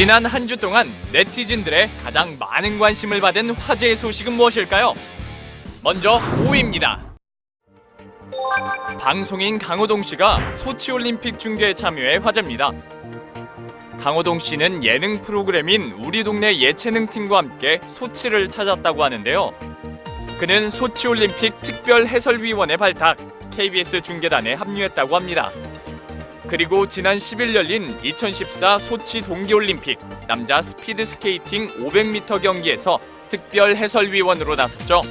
지난 한 주 동안 네티즌들의 가장 많은 관심을 받은 화제의 소식은 무엇일까요? 먼저 5위입니다. 방송인 강호동 씨가 소치올림픽 중계에 참여해 화제입니다. 강호동 씨는 예능 프로그램인 우리 동네 예체능팀과 함께 소치를 찾았다고 하는데요. 그는 소치올림픽 특별해설위원회 발탁, KBS 중계단에 합류했다고 합니다. 그리고 지난 10일 열린 2014 소치 동계올림픽 남자 스피드스케이팅 500m 경기에서 특별해설위원으로 나섰죠.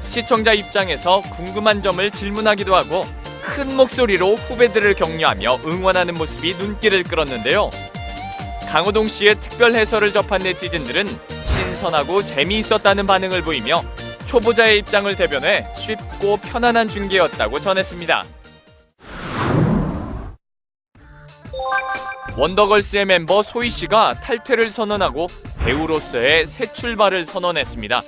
시청자 입장에서 궁금한 점을 질문하기도 하고 큰 목소리로 후배들을 격려하며 응원하는 모습이 눈길을 끌었는데요. 강호동 씨의 특별 해설을 접한 네티즌들은 신선하고 재미있었다는 반응을 보이며 초보자의 입장을 대변해 쉽고 편안한 중계였다고 전했습니다. 원더걸스의 멤버 소희 씨가 탈퇴를 선언하고 배우로서의 새 출발을 선언했습니다.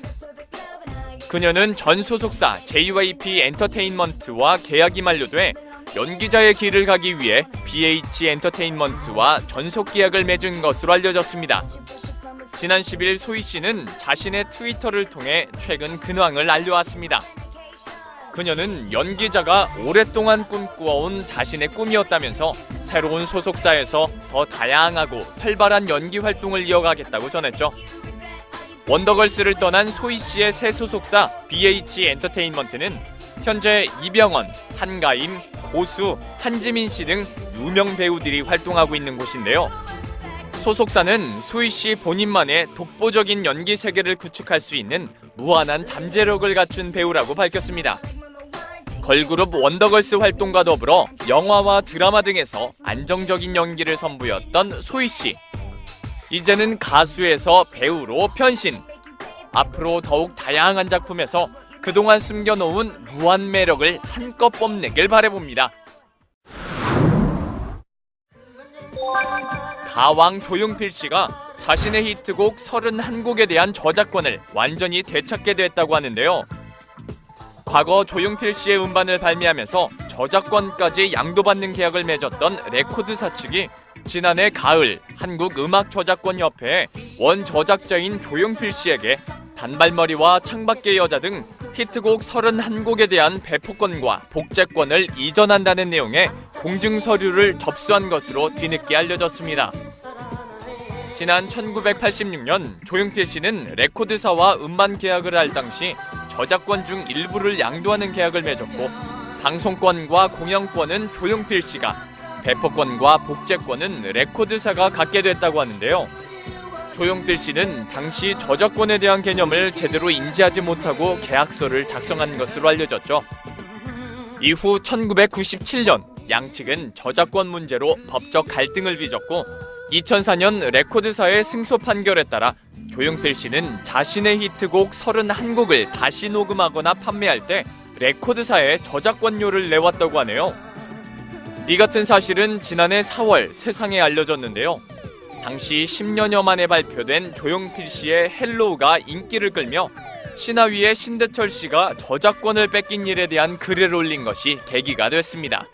그녀는 전 소속사 JYP 엔터테인먼트와 계약이 만료돼 연기자의 길을 가기 위해 BH 엔터테인먼트와 전속 계약을 맺은 것으로 알려졌습니다. 지난 10일 소희 씨는 자신의 트위터를 통해 최근 근황을 알려왔습니다. 그녀는 연기자가 오랫동안 꿈꾸어온 자신의 꿈이었다면서 새로운 소속사에서 더 다양하고 활발한 연기 활동을 이어가겠다고 전했죠. 원더걸스를 떠난 소희 씨의 새 소속사 BH 엔터테인먼트는 현재 이병헌, 한가임, 고수, 한지민 씨 등 유명 배우들이 활동하고 있는 곳인데요. 소속사는 소희 씨 본인만의 독보적인 연기 세계를 구축할 수 있는 무한한 잠재력을 갖춘 배우라고 밝혔습니다. 걸그룹 원더걸스 활동과 더불어 영화와 드라마 등에서 안정적인 연기를 선보였던 소희 씨. 이제는 가수에서 배우로 변신. 앞으로 더욱 다양한 작품에서 그동안 숨겨놓은 무한 매력을 한껏 뽐내길 바라봅니다. 가왕 조용필 씨가 자신의 히트곡 31곡에 대한 저작권을 완전히 되찾게 됐다고 하는데요. 과거 조용필 씨의 음반을 발매하면서 저작권까지 양도받는 계약을 맺었던 레코드사 측이 지난해 가을 한국음악저작권협회에 원 저작자인 조용필 씨에게 단발머리와 창밖의 여자 등 히트곡 31곡에 대한 배포권과 복제권을 이전한다는 내용의 공증서류를 접수한 것으로 뒤늦게 알려졌습니다. 지난 1986년 조용필 씨는 레코드사와 음반 계약을 할 당시 저작권 중 일부를 양도하는 계약을 맺었고 방송권과 공연권은 조용필 씨가, 배포권과 복제권은 레코드사가 갖게 됐다고 하는데요. 조용필 씨는 당시 저작권에 대한 개념을 제대로 인지하지 못하고 계약서를 작성한 것으로 알려졌죠. 이후 1997년 양측은 저작권 문제로 법적 갈등을 빚었고 2004년 레코드사의 승소 판결에 따라 조용필 씨는 자신의 히트곡 31곡을 다시 녹음하거나 판매할 때 레코드사에 저작권료를 내왔다고 하네요. 이 같은 사실은 지난해 4월 세상에 알려졌는데요. 당시 10년여 만에 발표된 조용필 씨의 헬로우가 인기를 끌며 신하위의 신대철 씨가 저작권을 뺏긴 일에 대한 글을 올린 것이 계기가 됐습니다.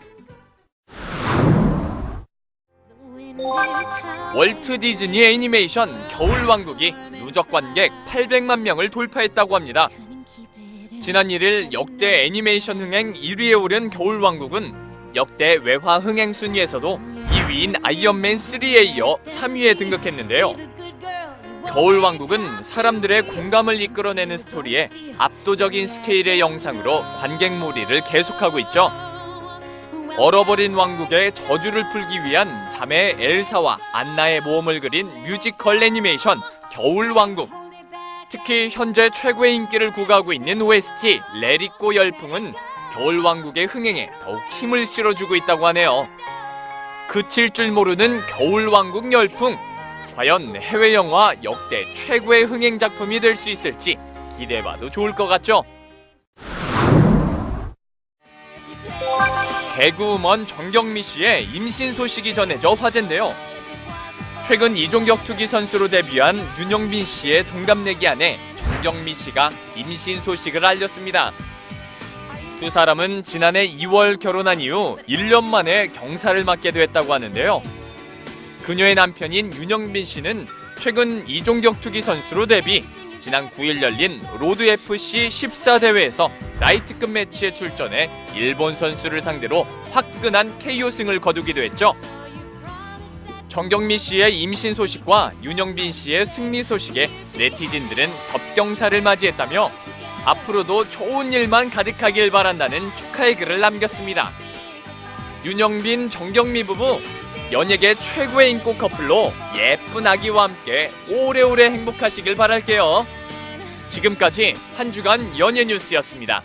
월트 디즈니 애니메이션 겨울왕국이 누적 관객 800만 명을 돌파했다고 합니다. 지난 1일 역대 애니메이션 흥행 1위에 오른 겨울왕국은 역대 외화 흥행 순위에서도 2위인 아이언맨 3에 이어 3위에 등극했는데요. 겨울왕국은 사람들의 공감을 이끌어내는 스토리에 압도적인 스케일의 영상으로 관객몰이를 계속하고 있죠. 얼어버린 왕국의 저주를 풀기 위한 자매 엘사와 안나의 모험을 그린 뮤지컬 애니메이션 겨울왕국. 특히 현재 최고의 인기를 구가하고 있는 OST 레릿고 열풍은 겨울왕국의 흥행에 더욱 힘을 실어주고 있다고 하네요. 그칠 줄 모르는 겨울왕국 열풍. 과연 해외 영화 역대 최고의 흥행 작품이 될 수 있을지 기대해봐도 좋을 것 같죠? 개그우먼 정경미 씨의 임신 소식이 전해져 화제인데요. 최근 이종격투기 선수로 데뷔한 윤영빈 씨의 동갑내기 아내 정경미 씨가 임신 소식을 알렸습니다. 두 사람은 지난해 2월 결혼한 이후 1년 만에 경사를 맞게 됐다고 하는데요. 그녀의 남편인 윤영빈 씨는 최근 이종격투기 선수로 데뷔, 지난 9일 열린 로드 FC 14대회에서 나이트급 매치에 출전해 일본 선수를 상대로 화끈한 KO승을 거두기도 했죠. 정경미 씨의 임신 소식과 윤영빈 씨의 승리 소식에 네티즌들은 겹경사를 맞이했다며 앞으로도 좋은 일만 가득하길 바란다는 축하의 글을 남겼습니다. 윤영빈, 정경미 부부, 연예계 최고의 인기 커플로 예쁜 아기와 함께 오래오래 행복하시길 바랄게요. 지금까지 한 주간 연예 뉴스였습니다.